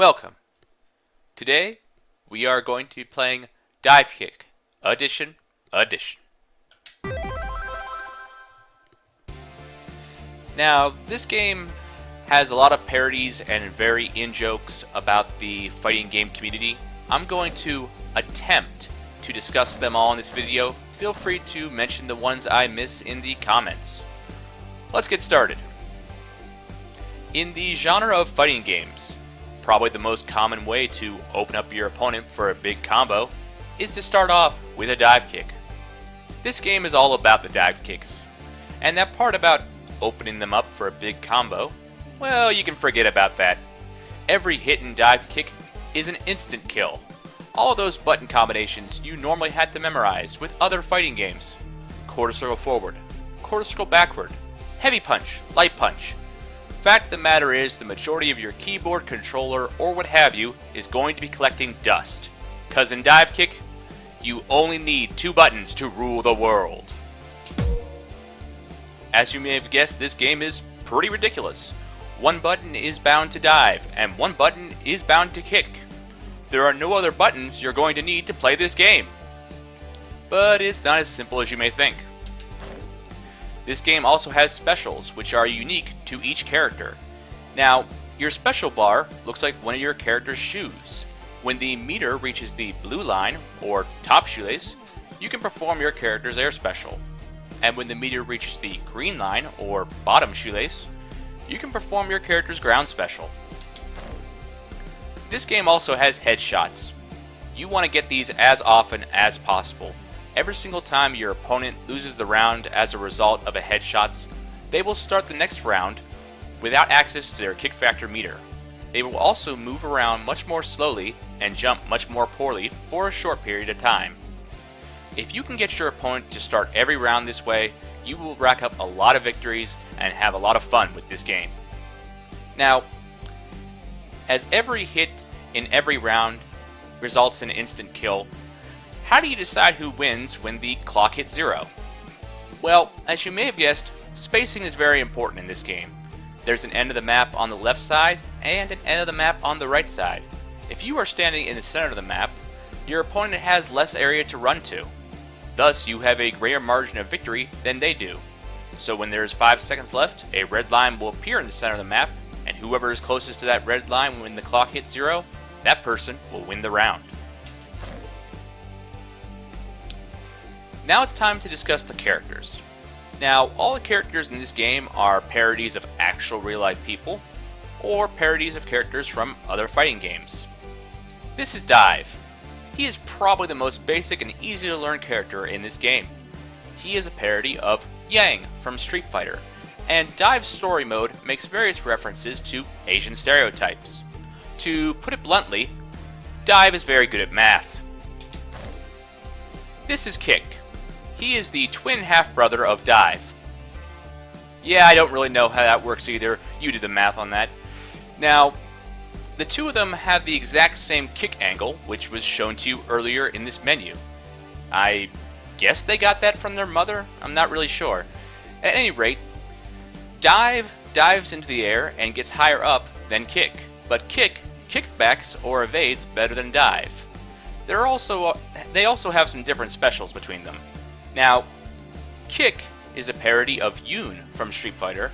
Welcome. Today we are going to be playing DiveKick Edition. Now, this game has a lot of parodies and very in-jokes about the fighting game community. I'm going to attempt to discuss them all in this video. Feel free to mention the ones I miss in the comments. Let's get started. In the genre of fighting games, probably the most common way to open up your opponent for a big combo is to start off with a dive kick. This game is all about the dive kicks, and that part about opening them up for a big combo, well, you can forget about that. Every hit in dive kick is an instant kill. All of those button combinations you normally had to memorize with other fighting games. Quarter circle forward, quarter circle backward, heavy punch, light punch. Fact of the matter is, the majority of your keyboard, controller, or what have you is going to be collecting dust. Cause in dive kick, you only need 2 buttons to rule the world. As you may have guessed, this game is pretty ridiculous. 1 button is bound to dive, and 1 button is bound to kick. There are no other buttons you're going to need to play this game. But it's not as simple as you may think. This game also has specials, which are unique to each character. Now, your special bar looks like one of your character's shoes. When the meter reaches the blue line, or top shoelace, you can perform your character's air special. And when the meter reaches the green line, or bottom shoelace, you can perform your character's ground special. This game also has headshots. You want to get these as often as possible. Every single time your opponent loses the round as a result of a headshots, they will start the next round without access to their kick factor meter. They will also move around much more slowly and jump much more poorly for a short period of time. If you can get your opponent to start every round this way, you will rack up a lot of victories and have a lot of fun with this game. Now, as every hit in every round results in an instant kill, how do you decide who wins when the clock hits 0? Well, as you may have guessed, spacing is very important in this game. There's an end of the map on the left side and an end of the map on the right side. If you are standing in the center of the map, your opponent has less area to run to. Thus, you have a greater margin of victory than they do. So when there is 5 seconds left, a red line will appear in the center of the map, and whoever is closest to that red line when the clock hits 0, that person will win the round. Now it's time to discuss the characters. Now, all the characters in this game are parodies of actual real-life people, or parodies of characters from other fighting games. This is Dive. He is probably the most basic and easy to learn character in this game. He is a parody of Yang from Street Fighter, and Dive's story mode makes various references to Asian stereotypes. To put it bluntly, Dive is very good at math. This is Kick. He is the twin half-brother of Dive. Yeah, I don't really know how that works either. You do the math on that. Now, the two of them have the exact same kick angle, which was shown to you earlier in this menu. I guess they got that from their mother? I'm not really sure. At any rate, Dive dives into the air and gets higher up than Kick, but Kick kickbacks or evades better than Dive. They also have some different specials between them. Now, Kick is a parody of Yoon from Street Fighter,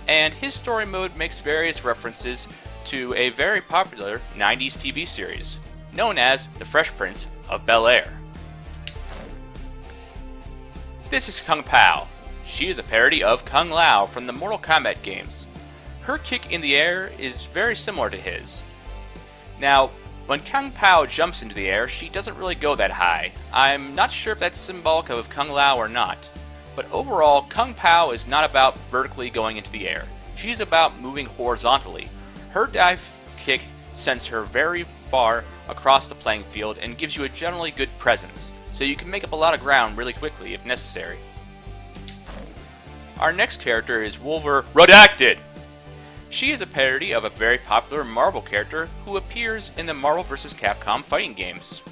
and his story mode makes various references to a very popular 90s TV series known as The Fresh Prince of Bel-Air. This is Kung Pao. She is a parody of Kung Lao from the Mortal Kombat games. Her kick in the air is very similar to his. Now, when Kung Pao jumps into the air, she doesn't really go that high. I'm not sure if that's symbolic of Kung Lao or not, but overall, Kung Pao is not about vertically going into the air. She's about moving horizontally. Her dive kick sends her very far across the playing field and gives you a generally good presence, so you can make up a lot of ground really quickly if necessary. Our next character is Wolver Redacted. She is a parody of a very popular Marvel character who appears in the Marvel vs. Capcom fighting games.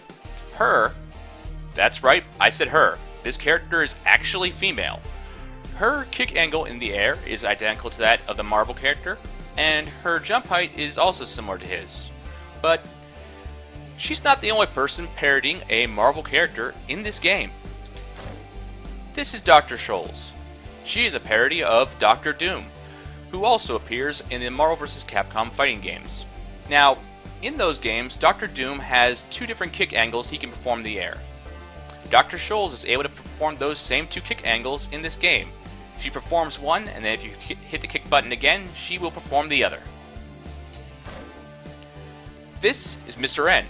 That's right, I said her. This character is actually female. Her kick angle in the air is identical to that of the Marvel character, and her jump height is also similar to his. But she's not the only person parodying a Marvel character in this game. This is Dr. Scholl's. She is a parody of Doctor Doom, who also appears in the Marvel vs. Capcom fighting games. Now, in those games, Doctor Doom has two different kick angles he can perform in the air. Dr. Scholl's is able to perform those same two kick angles in this game. She performs one, and then if you hit the kick button again, she will perform the other. This is Mr. N.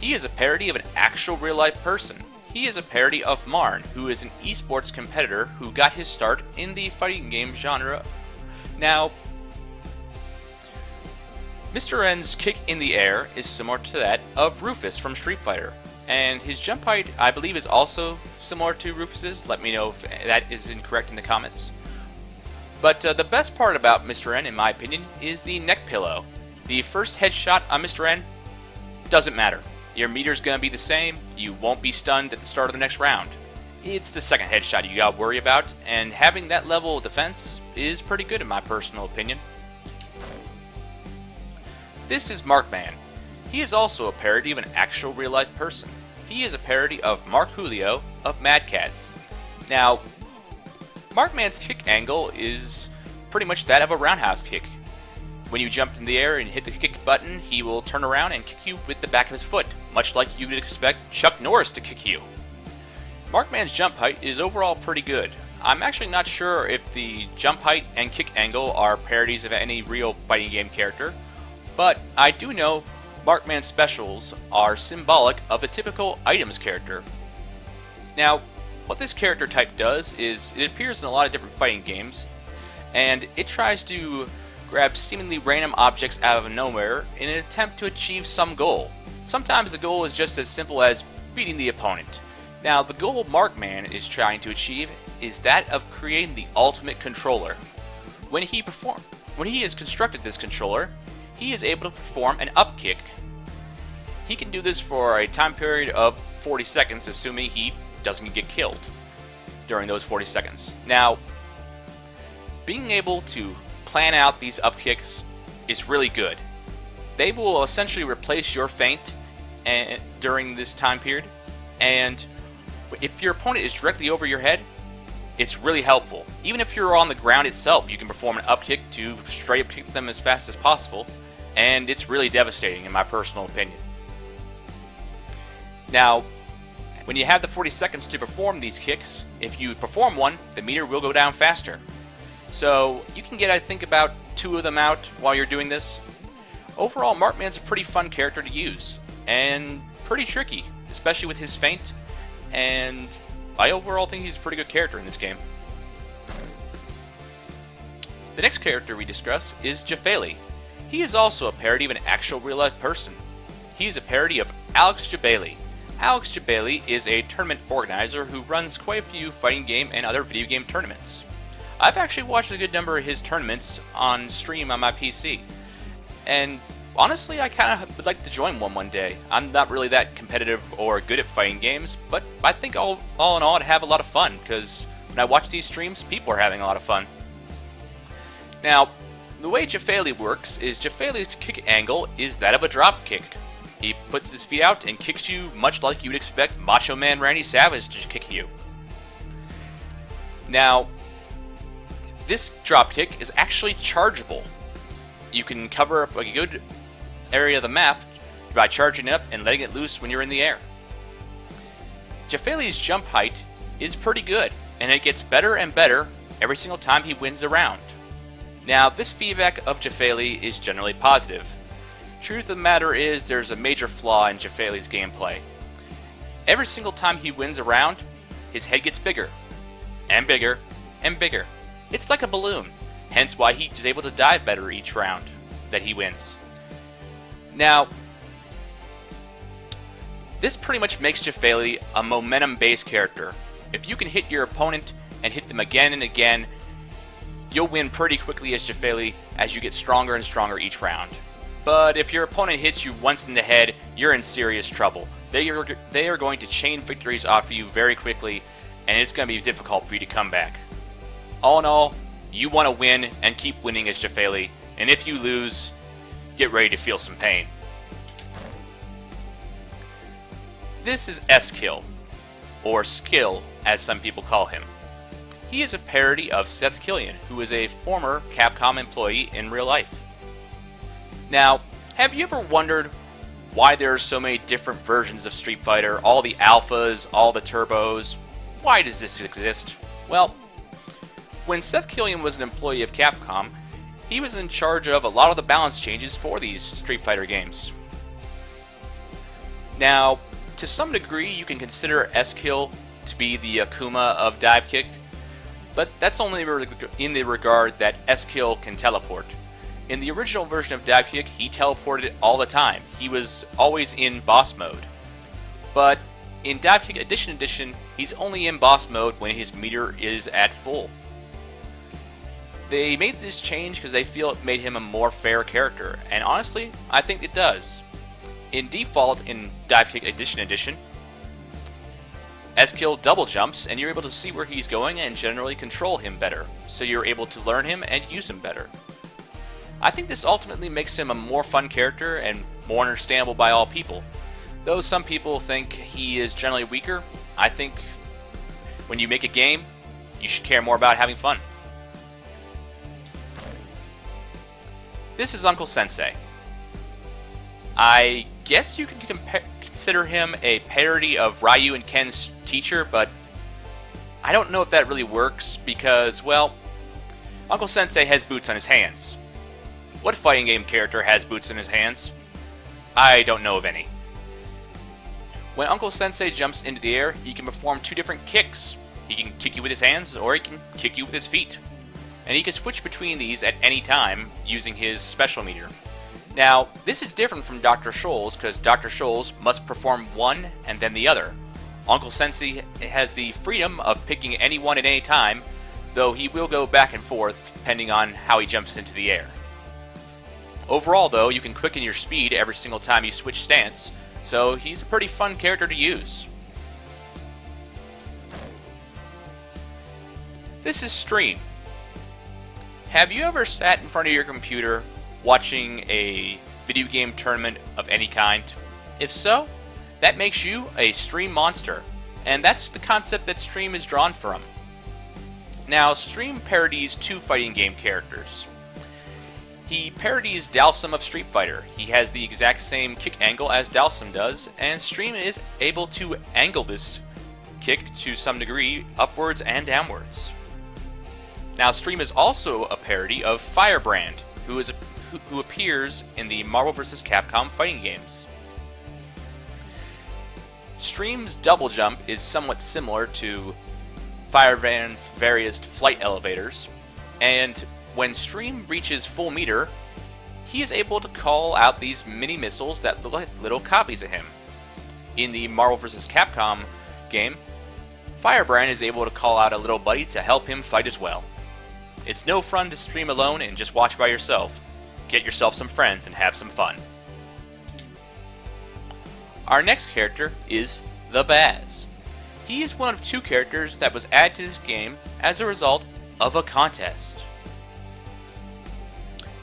He is a parody of an actual real-life person. He is a parody of Marn, who is an esports competitor who got his start in the fighting game genre. Now, Mr. N's kick in the air is similar to that of Rufus from Street Fighter, and his jump height, I believe, is also similar to Rufus's. Let me know if that is incorrect in the comments. But the best part about Mr. N, in my opinion, is the neck pillow. The first headshot on Mr. N doesn't matter. Your meter's going to be the same, you won't be stunned at the start of the next round. It's the second headshot you got to worry about, and having that level of defense is pretty good in my personal opinion. This is Markman. He is also a parody of an actual real-life person. He is a parody of Mark Julio of Mad Catz. Now, Markman's kick angle is pretty much that of a roundhouse kick. When you jump in the air and hit the kick button, he will turn around and kick you with the back of his foot, much like you would expect Chuck Norris to kick you. Markman's jump height is overall pretty good. I'm actually not sure if the jump height and kick angle are parodies of any real fighting game character, but I do know Markman's specials are symbolic of a typical items character. Now, what this character type does is it appears in a lot of different fighting games, and it tries to grab seemingly random objects out of nowhere in an attempt to achieve some goal. Sometimes the goal is just as simple as beating the opponent. Now, the goal Markman is trying to achieve is that of creating the ultimate controller. When he has constructed this controller, he is able to perform an up kick. He can do this for a time period of 40 seconds, assuming he doesn't get killed during those 40 seconds. Now, being able to plan out these up kicks is really good. They will essentially replace your feint during this time period, and if your opponent is directly over your head, it's really helpful. Even if you're on the ground itself, you can perform an up kick to straight up kick them as fast as possible, and it's really devastating in my personal opinion. Now, when you have the 40 seconds to perform these kicks, if you perform one, the meter will go down faster. So you can get, I think, about 2 of them out while you're doing this. Overall, Markman's a pretty fun character to use, and pretty tricky, especially with his feint, and I overall think he's a pretty good character in this game. The next character we discuss is Jafali. He is also a parody of an actual real-life person. He is a parody of Alex Jabali. Alex Jabali is a tournament organizer who runs quite a few fighting game and other video game tournaments. I've actually watched a good number of his tournaments on stream on my PC, and honestly, I kind of would like to join one day. I'm not really that competitive or good at fighting games, but I think all in all I'd have a lot of fun, because when I watch these streams, people are having a lot of fun. Now, the way Jafali works is Jafali's kick angle is that of a drop kick. He puts his feet out and kicks you much like you'd expect Macho Man Randy Savage to kick you. Now, this drop kick is actually chargeable. You can cover up a good area of the map by charging it up and letting it loose when you're in the air. Jafali's jump height is pretty good, and it gets better and better every single time he wins a round. Now, this feedback of Jafali is generally positive. Truth of the matter is, there's a major flaw in Jafali's gameplay. Every single time he wins a round, his head gets bigger, and bigger, and bigger. It's like a balloon, hence why he is able to dive better each round that he wins. Now, this pretty much makes Jafali a momentum-based character. If you can hit your opponent and hit them again and again, you'll win pretty quickly as Jafali as you get stronger and stronger each round. But if your opponent hits you once in the head, you're in serious trouble. They are going to chain victories off of you very quickly, and it's going to be difficult for you to come back. All in all, you want to win and keep winning as Jafali, and if you lose, Get ready to feel some pain. This is S-Kill, or Skill as some people call him. He is a parody of Seth Killian, who is a former Capcom employee in real life. Now, have you ever wondered why there are so many different versions of Street Fighter, all the alphas, all the turbos? Why does this exist? Well, when Seth Killian was an employee of Capcom, he was in charge of a lot of the balance changes for these Street Fighter games. Now, to some degree, you can consider S-Kill to be the Akuma of DiveKick, but that's only in the regard that S-Kill can teleport. In the original version of DiveKick, he teleported all the time. He was always in boss mode. But in DiveKick Edition, he's only in boss mode when his meter is at full. They made this change because they feel it made him a more fair character, and honestly, I think it does. In default, in DiveKick Edition, S-Kill double jumps, and you're able to see where he's going and generally control him better, so you're able to learn him and use him better. I think this ultimately makes him a more fun character and more understandable by all people. Though some people think he is generally weaker, I think when you make a game, you should care more about having fun. This is Uncle Sensei. I guess you can consider him a parody of Ryu and Ken's teacher, but I don't know if that really works because, well, Uncle Sensei has boots on his hands. What fighting game character has boots in his hands? I don't know of any. When Uncle Sensei jumps into the air, he can perform two different kicks. He can kick you with his hands, or he can kick you with his feet. And he can switch between these at any time using his special meter. Now, this is different from Dr. Scholl's because Dr. Scholl's must perform one and then the other. Uncle Sensei has the freedom of picking any one at any time, though he will go back and forth depending on how he jumps into the air. Overall, though, you can quicken your speed every single time you switch stance, so he's a pretty fun character to use. This is Stream. Have you ever sat in front of your computer watching a video game tournament of any kind? If so, that makes you a Stream monster, and that's the concept that Stream is drawn from. Now, Stream parodies two fighting game characters. He parodies Dalsum of Street Fighter. He has the exact same kick angle as Dalsum does, and Stream is able to angle this kick to some degree upwards and downwards. Now, Stream is also a parody of Firebrand, who appears in the Marvel vs. Capcom fighting games. Stream's double jump is somewhat similar to Firebrand's various flight elevators, and when Stream reaches full meter, he is able to call out these mini missiles that look like little copies of him. In the Marvel vs. Capcom game, Firebrand is able to call out a little buddy to help him fight as well. It's no fun to stream alone and just watch by yourself. Get yourself some friends and have some fun. Our next character is the Baz. He is one of two characters that was added to this game as a result of a contest.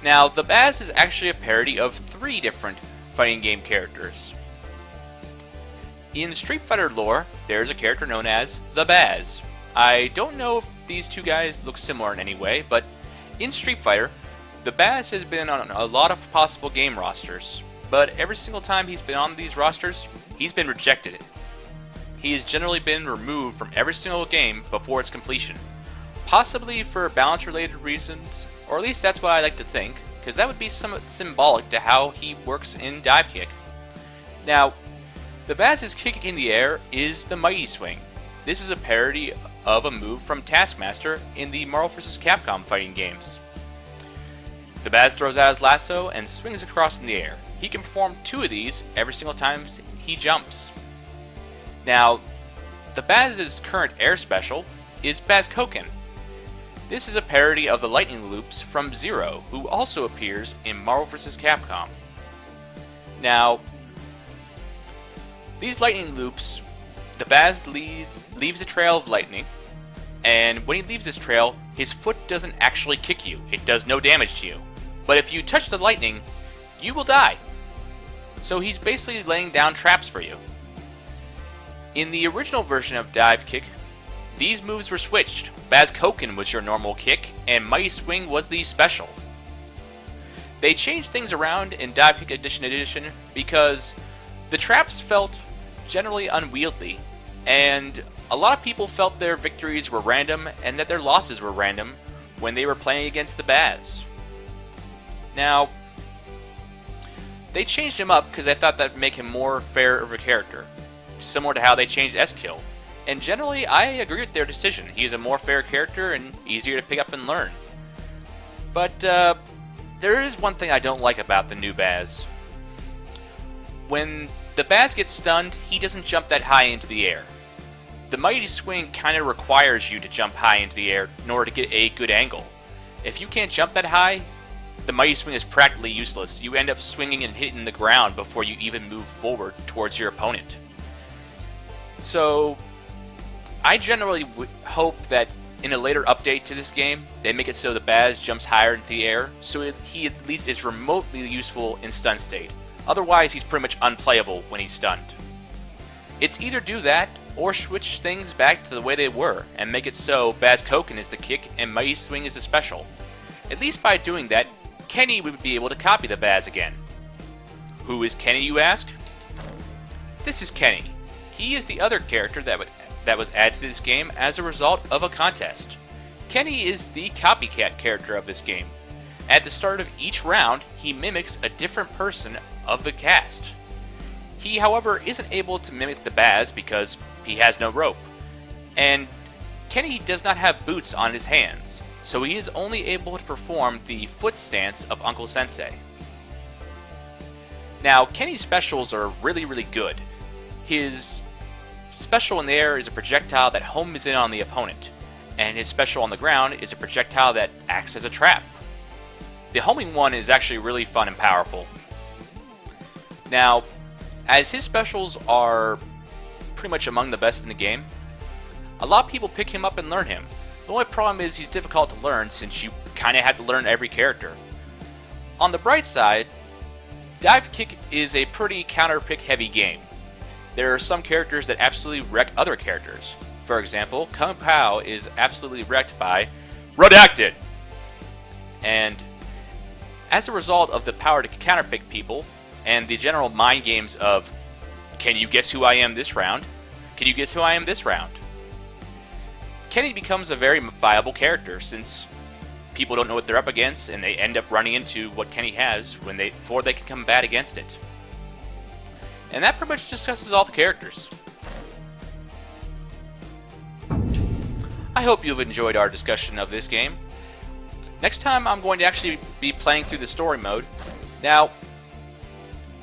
Now, the Baz is actually a parody of three different fighting game characters. In Street Fighter lore, there's a character known as the Baz. I don't know if these two guys look similar in any way, but in Street Fighter, the Baz has been on a lot of possible game rosters, but every single time he's been on these rosters, he's been rejected. He has generally been removed from every single game before its completion, possibly for balance-related reasons, or at least that's what I like to think, because that would be somewhat symbolic to how he works in DiveKick. Now, the Baz's kick in the air is the Mighty Swing. This is a parody of a move from Taskmaster in the Marvel vs. Capcom fighting games. The Baz throws out his lasso and swings across in the air. He can perform two of these every single time he jumps. Now, the Baz's current air special is Bazkoken. This is a parody of the lightning loops from Zero, who also appears in Marvel vs. Capcom. Now, these lightning loops, the Baz leaves a trail of lightning, and when he leaves this trail, his foot doesn't actually kick you. It does no damage to you. But if you touch the lightning, you will die. So he's basically laying down traps for you. In the original version of DiveKick, these moves were switched. DiveKick was your normal kick, and Mighty Swing was the special. They changed things around in DiveKick Edition because the traps felt generally unwieldy, and a lot of people felt their victories were random and that their losses were random when they were playing against the Baz. Now, they changed him up because they thought that would make him more fair of a character, similar to how they changed S-Kill. And generally, I agree with their decision. He is a more fair character and easier to pick up and learn. But there is one thing I don't like about the new Baz. When the Baz gets stunned, he doesn't jump that high into the air. The Mighty Swing kind of requires you to jump high into the air in order to get a good angle. If you can't jump that high, the Mighty Swing is practically useless. You end up swinging and hitting the ground before you even move forward towards your opponent. So, I generally hope that in a later update to this game, they make it so the Baz jumps higher into the air, so he at least is remotely useful in stun state. Otherwise, he's pretty much unplayable when he's stunned. It's either do that, or switch things back to the way they were, and make it so DiveKick is the kick and Mighty Swing is the special. At least by doing that, Kenny would be able to copy the Baz again. Who is Kenny, you ask? This is Kenny. He is the other character that was added to this game as a result of a contest. Kenny is the copycat character of this game. At the start of each round, he mimics a different person of the cast. He, however, isn't able to mimic the Baz because he has no rope. And Kenny does not have boots on his hands, so he is only able to perform the foot stance of Uncle Sensei. Now, Kenny's specials are really, really good. His special in the air is a projectile that homes in on the opponent, and his special on the ground is a projectile that acts as a trap. The homing one is actually really fun and powerful. Now, as his specials are pretty much among the best in the game, a lot of people pick him up and learn him. The only problem is he's difficult to learn since you kind of have to learn every character. On the bright side, DiveKick is a pretty counter-pick heavy game. There are some characters that absolutely wreck other characters. For example, Kung Pao is absolutely wrecked by Redacted! And as a result of the power to counterpick people, and the general mind games of, can you guess who I am this round? Can you guess who I am this round? Kenny becomes a very viable character since people don't know what they're up against and they end up running into what Kenny has before they can combat against it. And that pretty much discusses all the characters. I hope you've enjoyed our discussion of this game. Next time I'm going to actually be playing through the story mode. Now,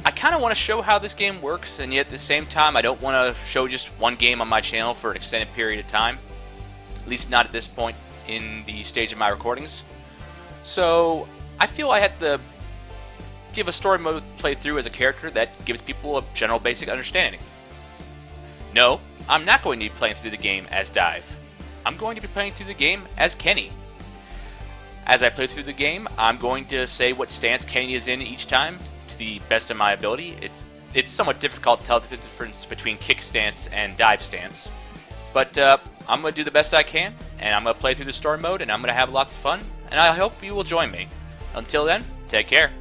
I kind of want to show how this game works, and yet at the same time I don't want to show just one game on my channel for an extended period of time. At least not at this point in the stage of my recordings. So, I feel I had to give a story mode playthrough as a character that gives people a general basic understanding. No, I'm not going to be playing through the game as Dive. I'm going to be playing through the game as Kenny. As I play through the game, I'm going to say what stance Kenny is in each time to the best of my ability. It's somewhat difficult to tell the difference between kick stance and dive stance. But I'm going to do the best I can, and I'm going to play through the story mode, and I'm going to have lots of fun, and I hope you will join me. Until then, take care.